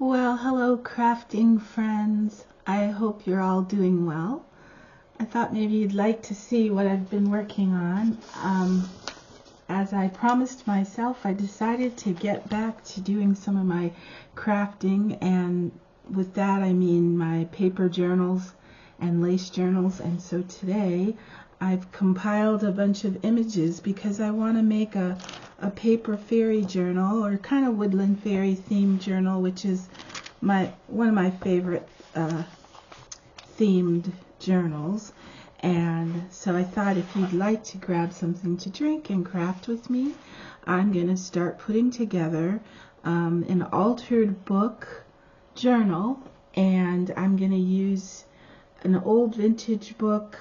Well, hello crafting friends. I hope you're all doing well. I thought maybe you'd like to see what I've been working on. As I promised myself, I decided to get back to doing some of my crafting, and with that I mean my paper journals and lace journals. And so today I've compiled a bunch of images because I want to make a paper fairy journal, or kind of woodland fairy themed journal, which is one of my favorite themed journals. And so I thought if you'd like to grab something to drink and craft with me, I'm going to start putting together an altered book journal, and I'm going to use an old vintage book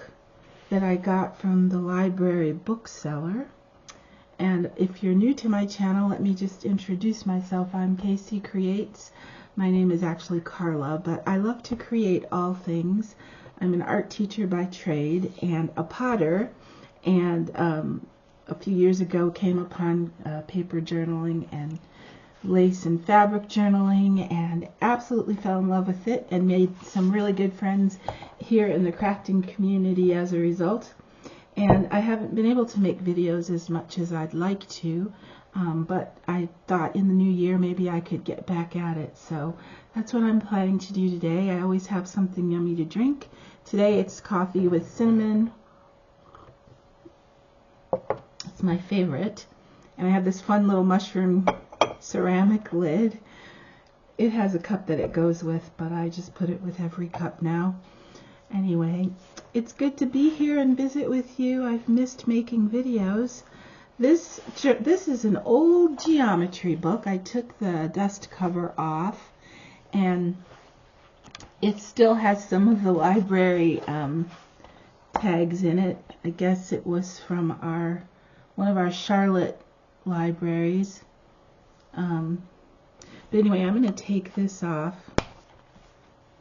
that I got from the library bookseller. And if you're new to my channel, let me just introduce myself. I'm Casey Creates. My name is actually Carla, but I love to create all things. I'm an art teacher by trade and a potter, and a few years ago came upon paper journaling and lace and fabric journaling and absolutely fell in love with it and made some really good friends here in the crafting community as a result. And I haven't been able to make videos as much as I'd like to, but I thought in the new year maybe I could get back at it. So that's what I'm planning to do today. I always have something yummy to drink. Today it's coffee with cinnamon. It's my favorite. And I have this fun little mushroom ceramic lid. It has a cup that it goes with, but I just put it with every cup now. Anyway, it's good to be here and visit with you. I've missed making videos. This is an old geometry book. I took the dust cover off, and it still has some of the library tags in it. I guess it was from one of our Charlotte libraries. But anyway, I'm going to take this off,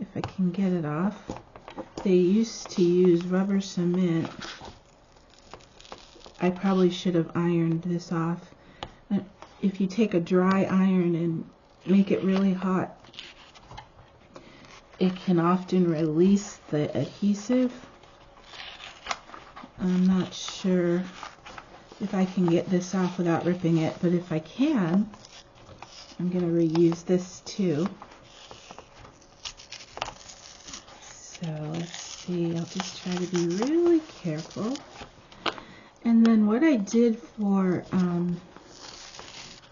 if I can get it off. They used to use rubber cement. I probably should have ironed this off. If you take a dry iron and make it really hot, it can often release the adhesive. I'm not sure if I can get this off without ripping it, but if I can, I'm going to reuse this too. So let's see, I'll just try to be really careful. And then what I did for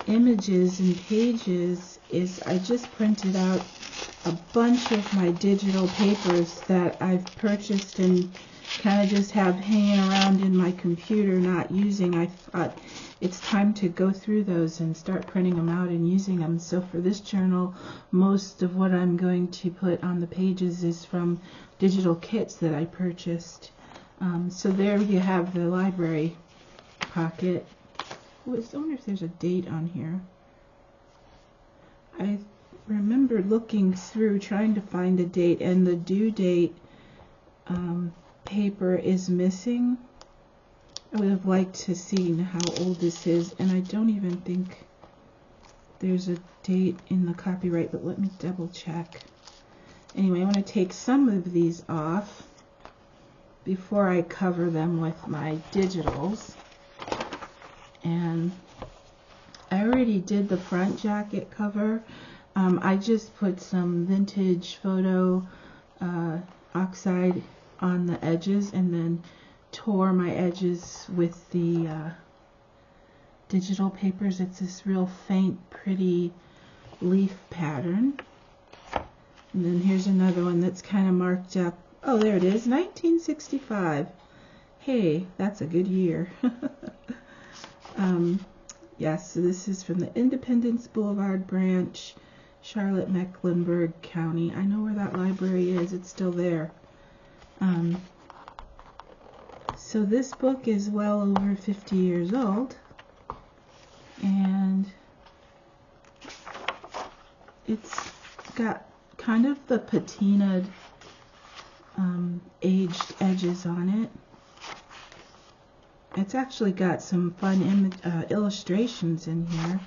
images and pages is I just printed out a bunch of my digital papers that I've purchased and kind of just have hanging around in my computer not using. I thought it's time to go through those and start printing them out and using them. So for this journal, most of what I'm going to put on the pages is from digital kits that I purchased. So there you have the library pocket. Oh, I wonder if there's a date on here. I remember looking through trying to find a date, and the due date paper is missing. I would have liked to see how old this is, and I don't even think there's a date in the copyright, but let me double check. Anyway, I want to take some of these off before I cover them with my digitals. And I already did the front jacket cover. I just put some vintage photo oxide on the edges and then tore my edges with the digital papers. It's this real faint, pretty leaf pattern. And then here's another one that's kind of marked up. Oh, there it is, 1965. Hey, that's a good year. Yes, so this is from the Independence Boulevard branch, Charlotte, Mecklenburg County. I know where that library is. It's still there. So this book is well over 50 years old, and it's got kind of the patinaed aged edges on it. It's actually got some fun illustrations in here.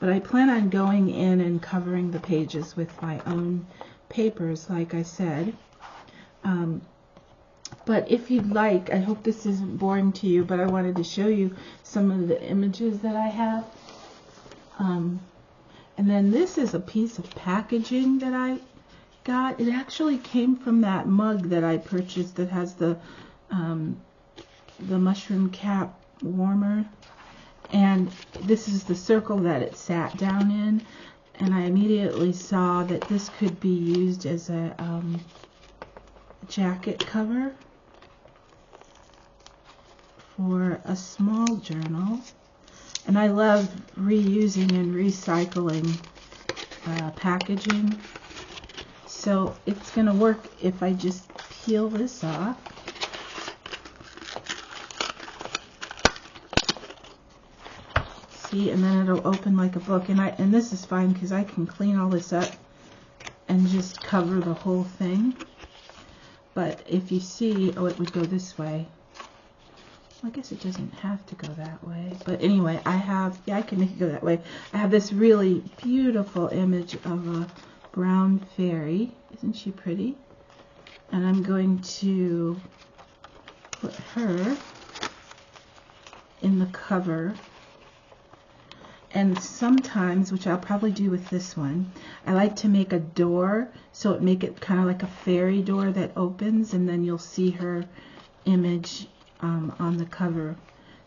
But I plan on going in and covering the pages with my own papers, like I said. But if you'd like, I hope this isn't boring to you, but I wanted to show you some of the images that I have. And then this is a piece of packaging that I got. It actually came from that mug that I purchased that has the mushroom cap warmer. And this is the circle that it sat down in. And I immediately saw that this could be used as a jacket cover for a small journal. And I love reusing and recycling packaging. So it's going to work if I just peel this off. See, and then it'll open like a book. And this is fine because I can clean all this up and just cover the whole thing. But if you see, oh, it would go this way. I guess it doesn't have to go that way. But anyway, I can make it go that way. I have this really beautiful image of a brown fairy. Isn't she pretty? And I'm going to put her in the cover. And sometimes, which I'll probably do with this one, I like to make a door, so make it kind of like a fairy door that opens, and then you'll see her image on the cover.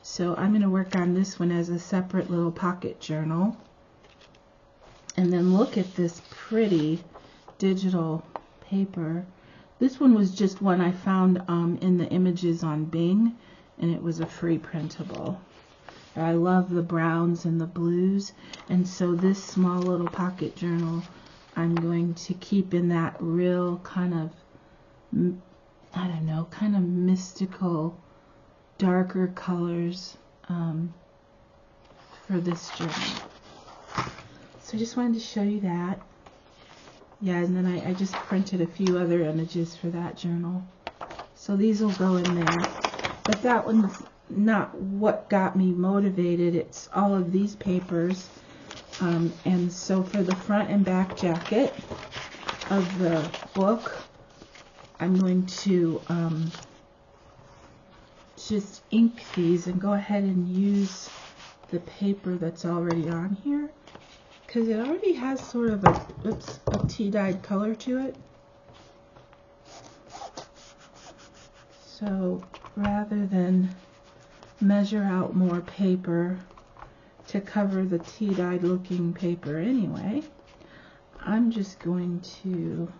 So I'm going to work on this one as a separate little pocket journal. And then look at this pretty digital paper. This one was just one I found in the images on Bing, and it was a free printable. I love the browns and the blues, and so this small little pocket journal I'm going to keep in that real kind of, I don't know, kind of mystical, darker colors for this journal. So I just wanted to show you that. Yeah, and then I just printed a few other images for that journal. So these will go in there. But that one's not what got me motivated. It's all of these papers. And so for the front and back jacket of the book, I'm going to just ink these and go ahead and use the paper that's already on here, because it already has sort of a tea-dyed color to it. So rather than measure out more paper to cover the tea-dyed looking paper anyway, I'm just going to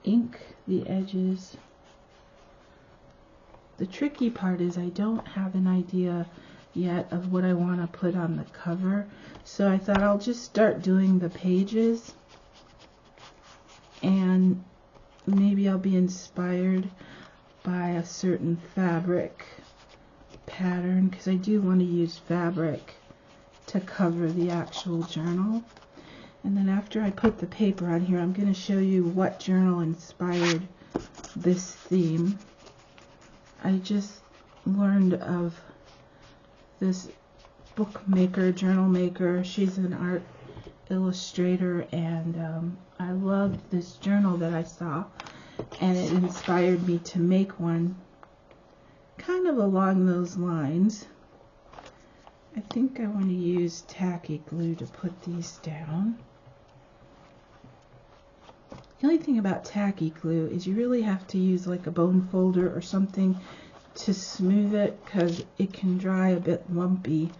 ink the edges. The tricky part is I don't have an idea yet of what I want to put on the cover, so I thought I'll just start doing the pages, and maybe I'll be inspired by a certain fabric pattern, because I do want to use fabric to cover the actual journal. And then after I put the paper on here, I'm going to show you what journal inspired this theme. I just learned of this bookmaker, journal maker. She's an art illustrator, and I loved this journal that I saw, and it inspired me to make one kind of along those lines. I think I want to use tacky glue to put these down. The only thing about tacky glue is you really have to use like a bone folder or something to smooth it, because it can dry a bit lumpy,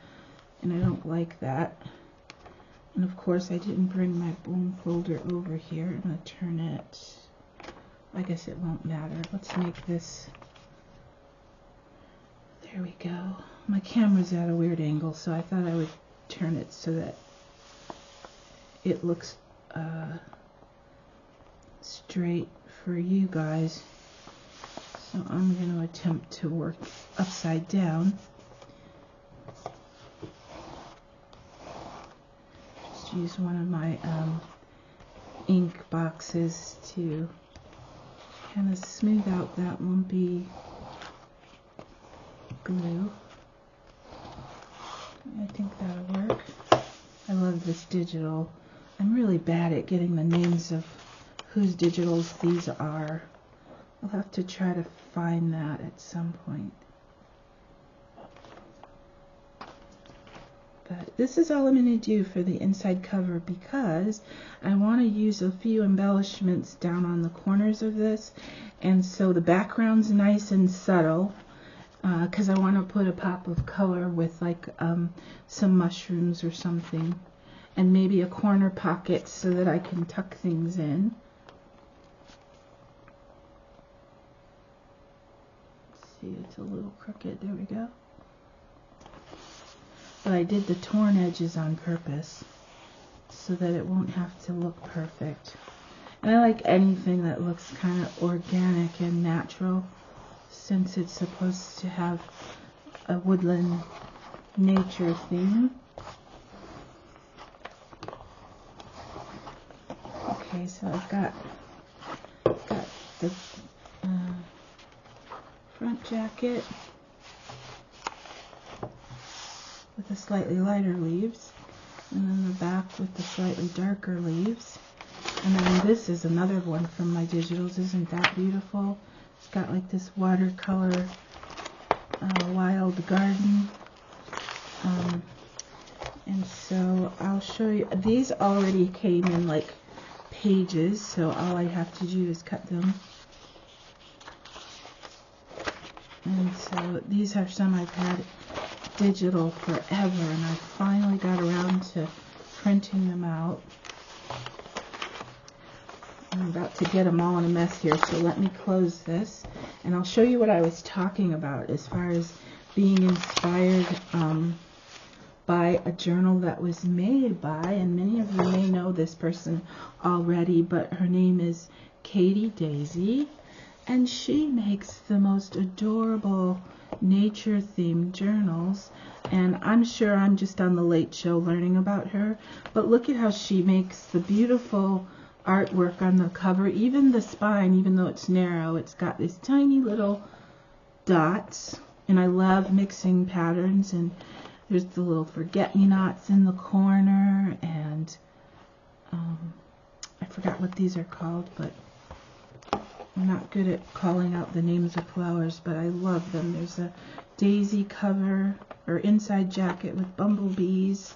and I don't like that. And of course I didn't bring my bone folder over here. I'm going to turn it, I guess it won't matter. Let's make this, there we go. My camera's at a weird angle, so I thought I would turn it so that it looks straight for you guys. So I'm going to attempt to work upside down. Just use one of my ink boxes to kind of smooth out that lumpy glue. I think that'll work. of this digital. I'm really bad at getting the names of whose digitals these are. I'll have to try to find that at some point. But this is all I'm going to do for the inside cover because I want to use a few embellishments down on the corners of this, and so the background's nice and subtle because I want to put a pop of color with like some mushrooms or something, and maybe a corner pocket so that I can tuck things in. Let's see, it's a little crooked. There we go. But I did the torn edges on purpose so that it won't have to look perfect. And I like anything that looks kind of organic and natural since it's supposed to have a woodland nature theme. Okay, so I've got the front jacket with the slightly lighter leaves, and then the back with the slightly darker leaves. And then this is another one from my digitals. Isn't that beautiful? It's got like this watercolor wild garden. And so I'll show you. These already came in like pages, so all I have to do is cut them. And so these are some I've had digital forever, and I finally got around to printing them out. I'm about to get them all in a mess here, so let me close this and I'll show you what I was talking about as far as being inspired by a journal that was made by, and many of you may know this person already, but her name is Katie Daisy, and she makes the most adorable nature themed journals. And I'm sure I'm just on the Late Show learning about her, but look at how she makes the beautiful artwork on the cover. Even the spine, even though it's narrow, it's got these tiny little dots, and I love mixing patterns. And there's the little forget-me-nots in the corner, and I forgot what these are called, but I'm not good at calling out the names of flowers, but I love them. There's a daisy cover or inside jacket with bumblebees.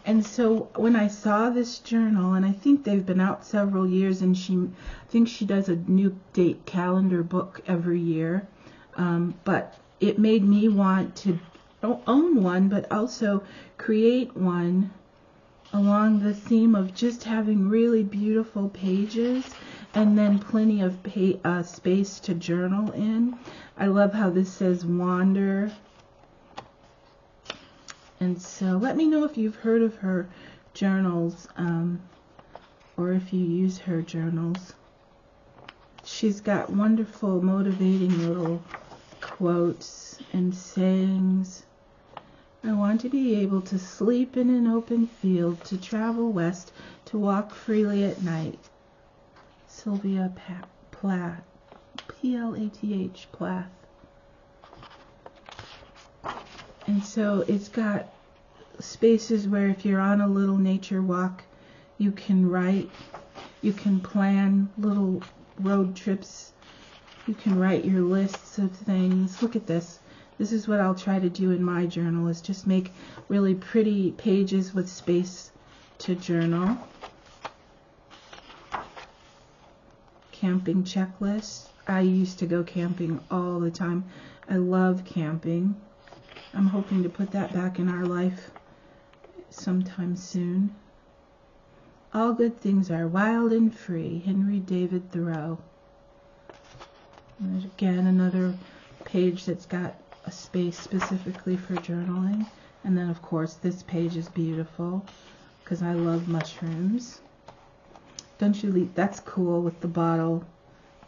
And so when I saw this journal, and I think they've been out several years, and I think she does a new date calendar book every year, but it made me want to own one, but also create one along the theme of just having really beautiful pages and then plenty of space to journal in. I love how this says wander. And so let me know if you've heard of her journals or if you use her journals. She's got wonderful motivating little quotes and sayings. I want to be able to sleep in an open field, to travel west, to walk freely at night. Sylvia Plath, P-L-A-T-H, Plath. And so it's got spaces where if you're on a little nature walk, you can write, you can plan little road trips, you can write your lists of things. Look at this. This is what I'll try to do in my journal, is just make really pretty pages with space to journal. Camping checklist. I used to go camping all the time. I love camping. I'm hoping to put that back in our life sometime soon. All good things are wild and free. Henry David Thoreau. And there's again another page that's got a space specifically for journaling. And then of course this page is beautiful because I love mushrooms. Don't you leave? That's cool with the bottle.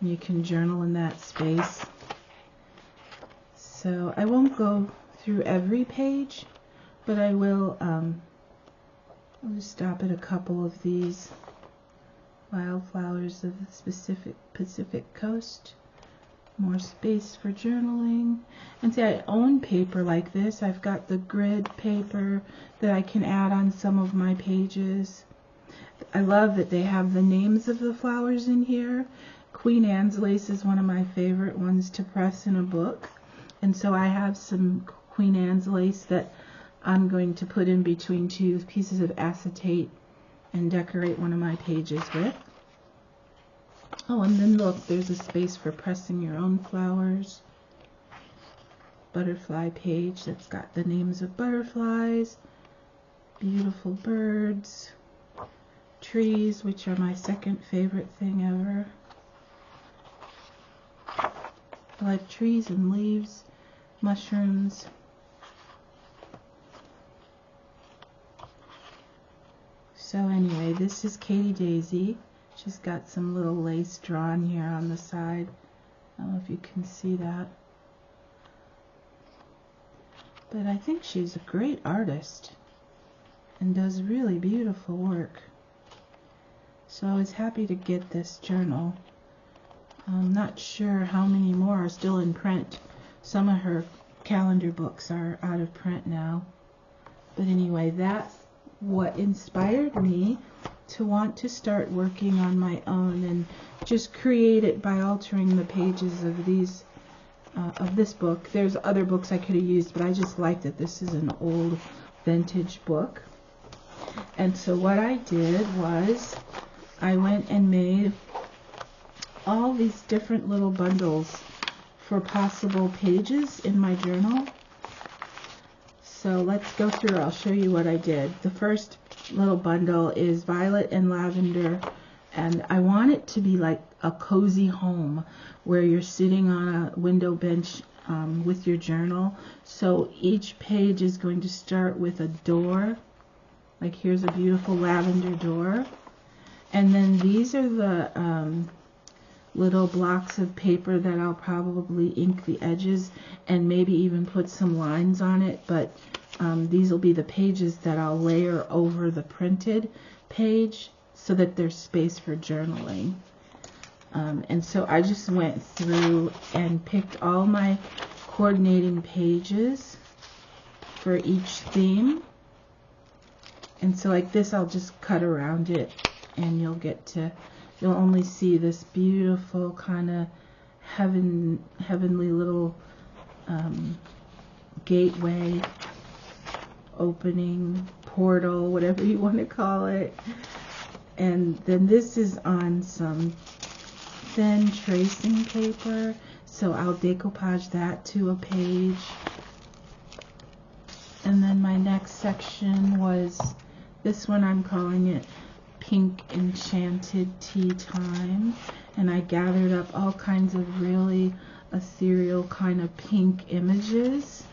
You can journal in that space. So I won't go through every page, but I will I'll just stop at a couple of these. Wildflowers of the Pacific Coast, More space for journaling. And see, I own paper like this. I've got the grid paper that I can add on some of my pages. I love that they have the names of the flowers in here. Queen Anne's lace is one of my favorite ones to press in a book. And so I have some Queen Anne's lace that I'm going to put in between two pieces of acetate and decorate one of my pages with. Oh, and then look, there's a space for pressing your own flowers. Butterfly page that's got the names of butterflies, beautiful birds, trees, which are my second favorite thing ever. I like trees and leaves, mushrooms. So anyway, this is Katie Daisy. She's got some little lace drawn here on the side. I don't know if you can see that. But I think she's a great artist and does really beautiful work. So I was happy to get this journal. I'm not sure how many more are still in print. Some of her calendar books are out of print now. But anyway, that's what inspired me to want to start working on my own and just create it by altering the pages of these of this book. There's other books I could have used, but I just like that this is an old vintage book. And so what I did was I went and made all these different little bundles for possible pages in my journal. So let's go through. I'll show you what I did. The first little bundle is violet and lavender, and I want it to be like a cozy home where you're sitting on a window bench with your journal. So each page is going to start with a door. Like here's a beautiful lavender door. And then these are the little blocks of paper that I'll probably ink the edges and maybe even put some lines on it, but these will be the pages that I'll layer over the printed page so that there's space for journaling. And so I just went through and picked all my coordinating pages for each theme. And so like this, I'll just cut around it and you'll only see this beautiful kind of heavenly little gateway, opening, portal, whatever you want to call it. And then this is on some thin tracing paper, so I'll decoupage that to a page. And then my next section was this one, I'm calling it Pink Enchanted Tea Time, and I gathered up all kinds of really ethereal kind of pink images.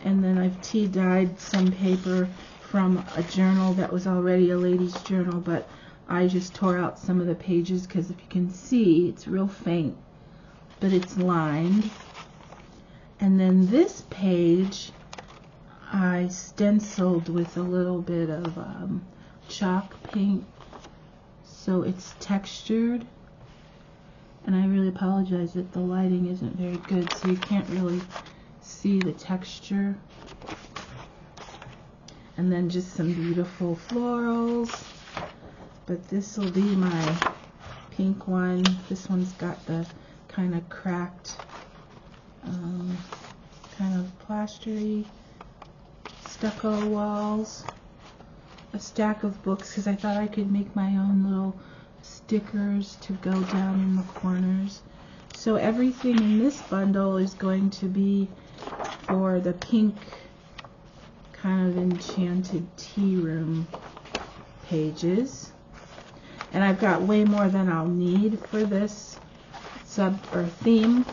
And then I've tea dyed some paper from a journal that was already a lady's journal, but I just tore out some of the pages because if you can see, it's real faint, but it's lined. And then this page I stenciled with a little bit of chalk paint, so it's textured. And I really apologize that the lighting isn't very good, so you can't really see the texture. And then just some beautiful florals. But this will be my pink one. This one's got the kind of cracked, kind of plastery stucco walls. A stack of books because I thought I could make my own little stickers to go down in the corners. So everything in this bundle is going to be for the pink kind of enchanted tea room pages. And I've got way more than I'll need for this sub or theme,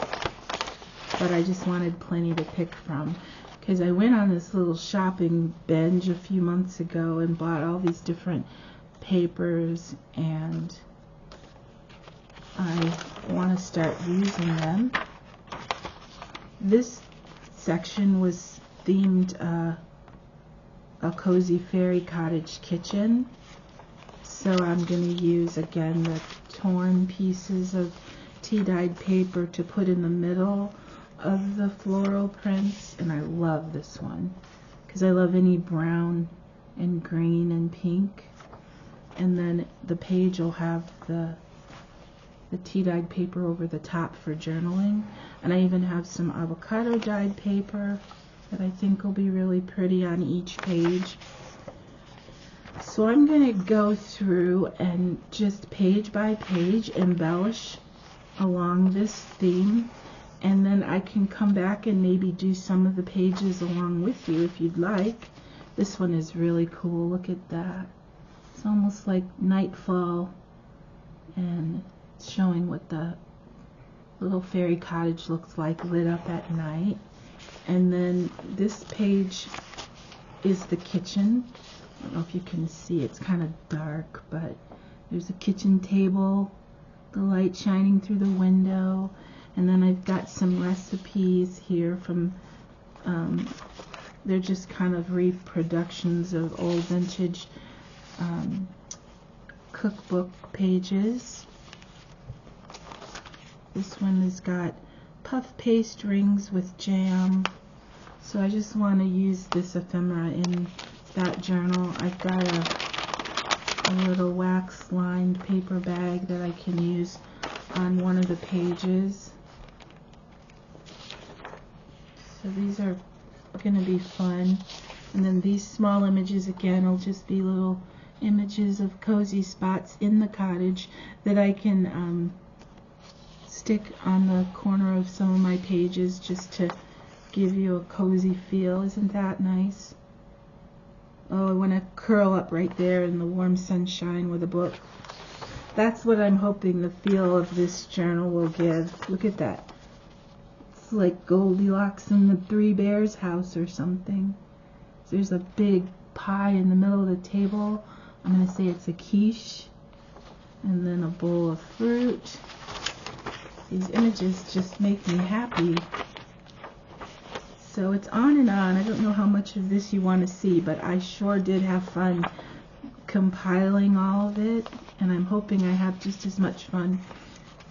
but I just wanted plenty to pick from because I went on this little shopping binge a few months ago and bought all these different papers, and I want to start using them. This section was themed a cozy fairy cottage kitchen. So I'm going to use again the torn pieces of tea-dyed paper to put in the middle of the floral prints, and I love this one because I love any brown and green and pink. And then the page will have the tea-dyed paper over the top for journaling. And I even have some avocado dyed paper that I think will be really pretty on each page. So I'm going to go through and just page by page embellish along this theme, and then I can come back and maybe do some of the pages along with you if you'd like. This one is really cool. Look at that. It's almost like nightfall, and it's showing what the little fairy cottage looks like lit up at night. And then this page is the kitchen. I don't know if you can see, it's kind of dark, but there's a kitchen table, the light shining through the window, and then I've got some recipes here from, they're just kind of reproductions of old vintage cookbook pages. This one has got puff paste rings with jam, so I just want to use this ephemera in that journal. I've got a little wax lined paper bag that I can use on one of the pages. So these are going to be fun. And then these small images again will just be little images of cozy spots in the cottage that I can stick on the corner of some of my pages just to give you a cozy feel. Isn't that nice? Oh, I want to curl up right there in the warm sunshine with a book. That's what I'm hoping the feel of this journal will give. Look at that. It's like Goldilocks in the Three Bears house or something. So there's a big pie in the middle of the table. I'm going to say it's a quiche. And then a bowl of fruit. These images just make me happy. So it's on and on. I don't know how much of this you want to see, but I sure did have fun compiling all of it, and I'm hoping I have just as much fun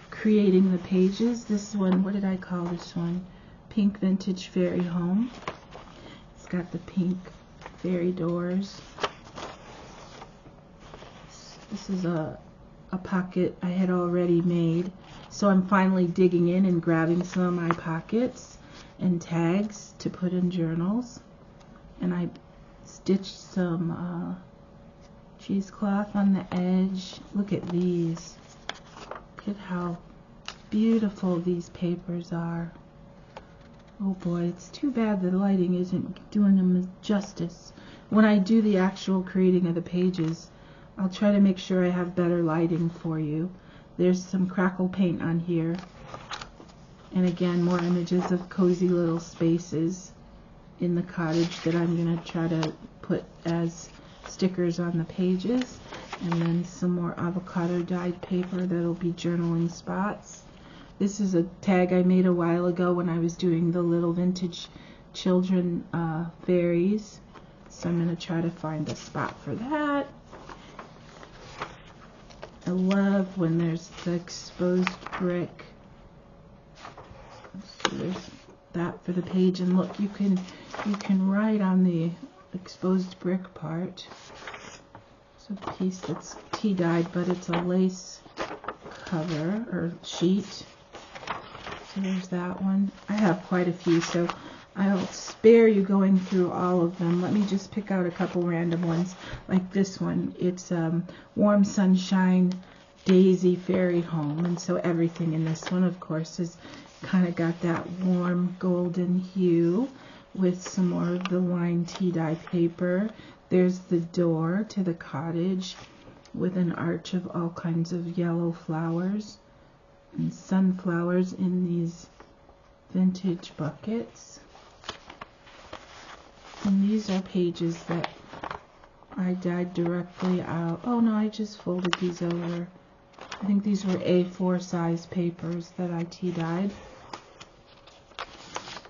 creating the pages. This one, what did I call this one? Pink Vintage Fairy Home. It's got the pink fairy doors. This is a pocket I had already made, so I'm finally digging in and grabbing some of my pockets and tags to put in journals. And I stitched some cheesecloth on the edge. Look at these. Look at how beautiful these papers are. Oh boy, it's too bad the lighting isn't doing them justice. When I do the actual creating of the pages, I'll try to make sure I have better lighting for you. There's some crackle paint on here. And again, more images of cozy little spaces in the cottage that I'm going to try to put as stickers on the pages. And then some more avocado dyed paper that'll be journaling spots. This is a tag I made a while ago when I was doing the little vintage children fairies. So I'm going to try to find a spot for that. I love when there's the exposed brick. So there's that for the page, and look, you can write on the exposed brick part. It's a piece that's tea dyed, but it's a lace cover or sheet. So there's that one. I have quite a few, so I'll spare you going through all of them. Let me just pick out a couple random ones, like this one. It's Warm Sunshine Daisy Fairy Home, and so everything in this one, of course, is kind of got that warm golden hue with some more of the wine tea dye paper. There's the door to the cottage with an arch of all kinds of yellow flowers and sunflowers in these vintage buckets. And these are pages that I dyed directly out. Oh no, I just folded these over. I think these were A4 size papers that I tea dyed.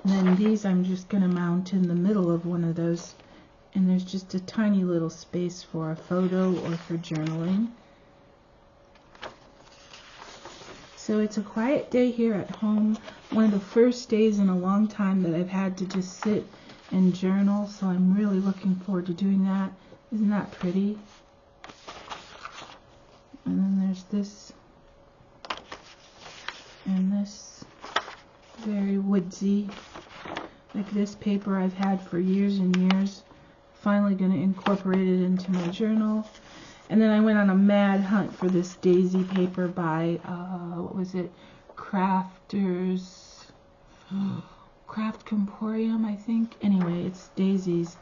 And then these I'm just going to mount in the middle of one of those, and there's just a tiny little space for a photo or for journaling. So it's a quiet day here at home. One of the first days in a long time that I've had to just sit and journal. So I'm really looking forward to doing that. Isn't that pretty? And then there's this and this, very woodsy. Like this paper I've had for years and years. Finally going to incorporate it into my journal. And then I went on a mad hunt for this daisy paper by, what was it? Craft Comporium, I think. Anyway, it's daisies.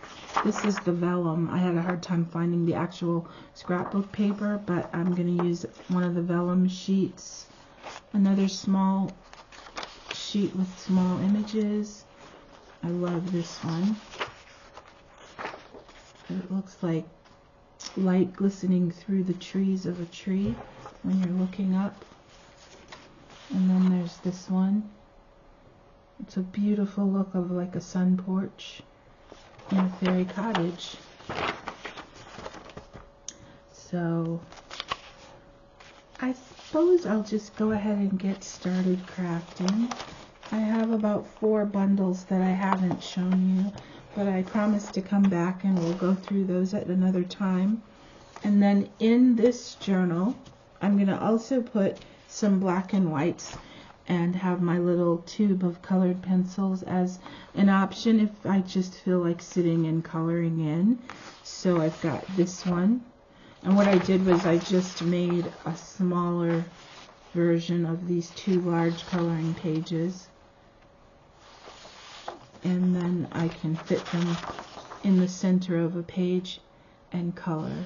This is the vellum. I had a hard time finding the actual scrapbook paper, but I'm going to use one of the vellum sheets. Another small sheet with small images. I love this one. It looks like light glistening through the trees of a tree when you're looking up. And then there's this one. It's a beautiful look of like a sun porch in a fairy cottage. So I suppose I'll just go ahead and get started crafting. I have about 4 bundles that I haven't shown you, but I promise to come back and we'll go through those at another time. And then in this journal, I'm going to also put some black and whites and have my little tube of colored pencils as an option if I just feel like sitting and coloring in. So I've got this one. And what I did was I just made a smaller version of these 2 large coloring pages. And then I can fit them in the center of a page and color.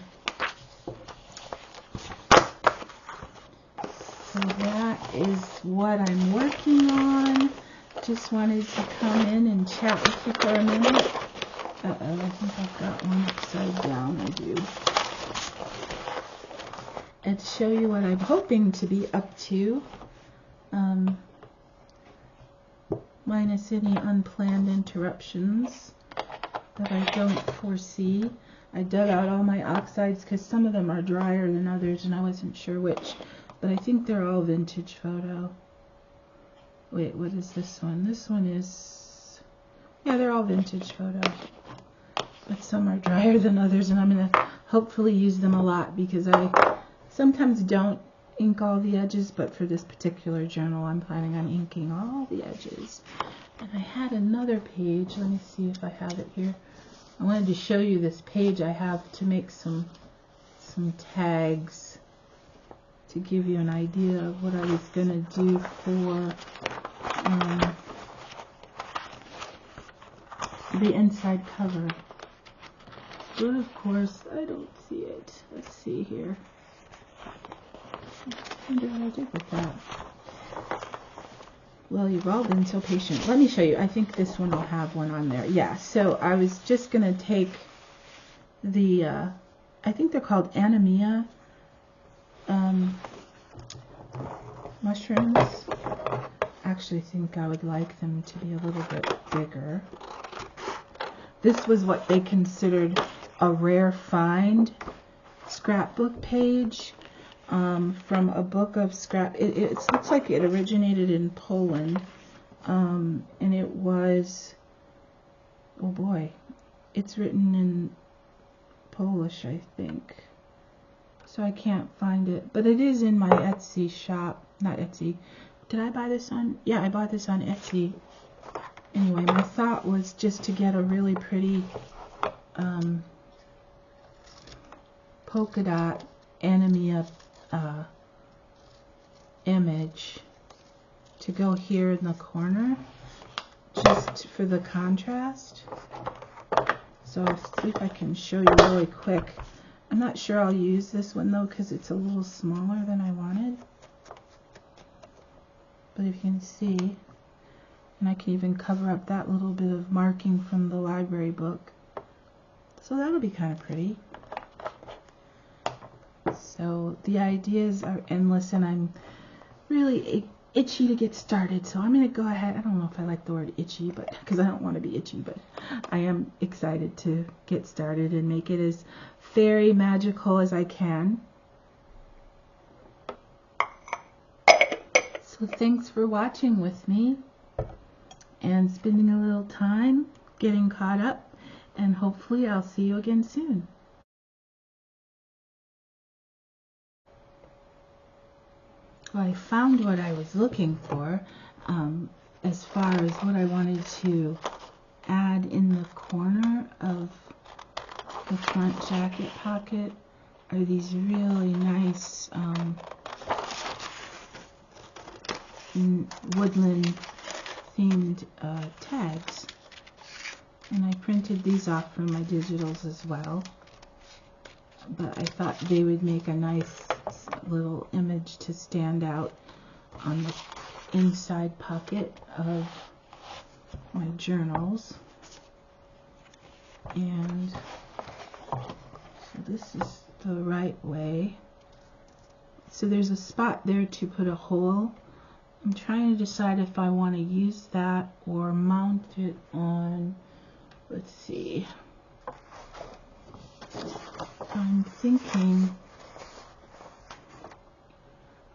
So that is what I'm working on. Just wanted to come in and chat with you for a minute. Uh-oh, I think I've got one upside down. I do. And show you what I'm hoping to be up to. Minus any unplanned interruptions that I don't foresee. I dug out all my oxides because some of them are drier than others and I wasn't sure which. But I think they're all vintage photo. Wait, what is this one? This one is... yeah, they're all vintage photo. But some are drier than others and I'm going to hopefully use them a lot because I sometimes don't ink all the edges, but for this particular journal I'm planning on inking all the edges. And I had another page. Let me see if I have it here. I wanted to show you this page I have to make some tags to give you an idea of what I was going to do for the inside cover. But of course, I don't see it. Let's see here. I wonder what I did with that. Well, you've all been so patient. Let me show you. I think this one will have one on there. Yeah, so I was just going to take the, I think they're called anemia mushrooms. Actually think I would like them to be a little bit bigger. This was what they considered a rare find scrapbook page. From a book of scrap. It looks like it originated in Poland, and it was, oh boy, it's written in Polish, I think, so I can't find it, but it is in my Etsy shop. Not Etsy. Did I buy this on? Yeah, I bought this on Etsy. Anyway, my thought was just to get a really pretty polka dot anemia image to go here in the corner just for the contrast. So I'll see if I can show you really quick. I'm not sure I'll use this one though because it's a little smaller than I wanted, but if you can see, and I can even cover up that little bit of marking from the library book, so that'll be kind of pretty. So the ideas are endless and I'm really itchy to get started, so I'm going to go ahead. I don't know if I like the word itchy, but because I don't want to be itchy, but I am excited to get started and make it as fairy magical as I can. So thanks for watching with me and spending a little time getting caught up, and hopefully I'll see you again soon. Well, I found what I was looking for as far as what I wanted to add in the corner of the front jacket pocket are these really nice woodland themed tags, and I printed these off from my digitals as well, but I thought they would make a nice little image to stand out on the inside pocket of my journals. And so this is the right way. So there's a spot there to put a hole. I'm trying to decide if I want to use that or mount it on, let's see, I'm thinking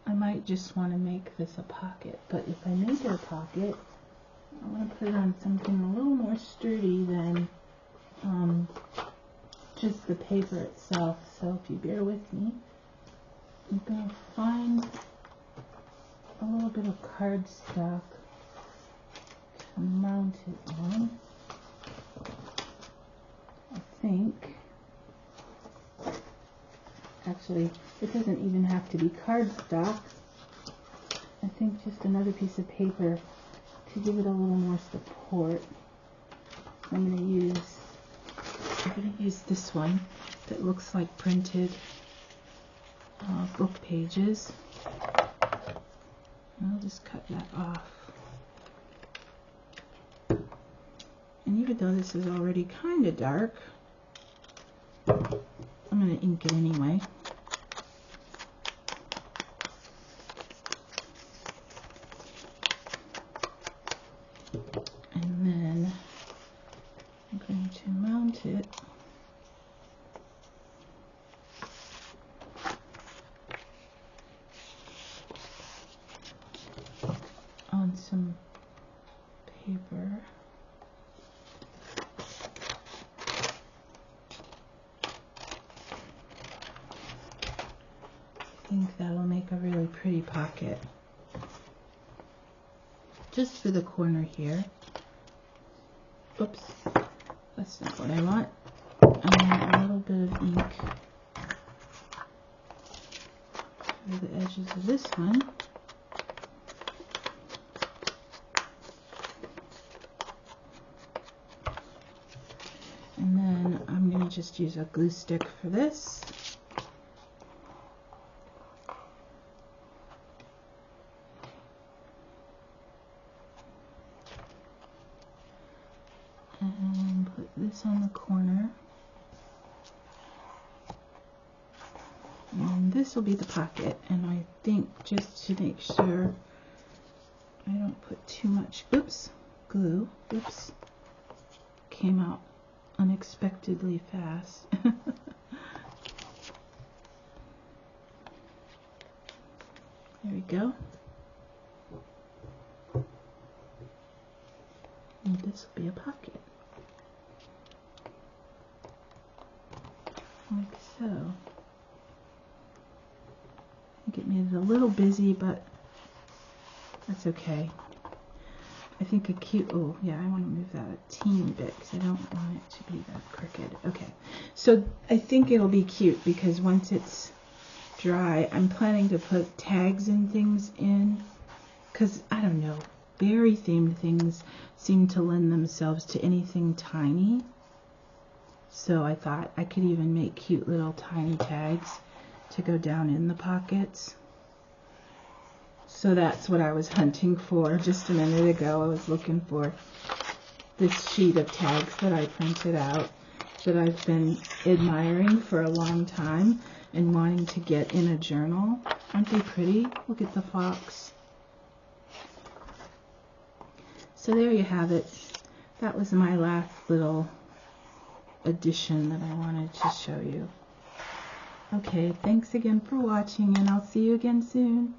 I might just want to make this a pocket, but if I make it a pocket, I want to put it on something a little more sturdy than just the paper itself. So if you bear with me, I'm going to find a little bit of cardstock to mount it on. I think, actually, it doesn't even have to be cardstock. I think just another piece of paper to give it a little more support. I'm going to use this one that looks like printed book pages. I'll just cut that off. And even though this is already kind of dark, I'm going to ink it anyway. And then I'm going to mount it on some paper. I think that'll make a really pretty pocket. Just for the corner here. Oops, that's not what I want. I want a little bit of ink for the edges of this one. And then I'm going to just use a glue stick for this. And put this on the corner. And this will be the pocket. And I think just to make sure I don't put too much, glue, came out unexpectedly fast. There we go. And this will be a pocket. Like so. I think it made it a little busy, but that's okay. I think a cute, oh yeah, I want to move that a teeny bit because I don't want it to be that crooked. Okay, so I think it'll be cute because once it's dry, I'm planning to put tags and things in because, I don't know, berry themed things seem to lend themselves to anything tiny. So I thought I could even make cute little tiny tags to go down in the pockets. So that's what I was hunting for just a minute ago. I was looking for this sheet of tags that I printed out that I've been admiring for a long time and wanting to get in a journal. Aren't they pretty? Look at the fox. So there you have it. That was my last little addition that I wanted to show you. Okay, thanks again for watching, and I'll see you again soon.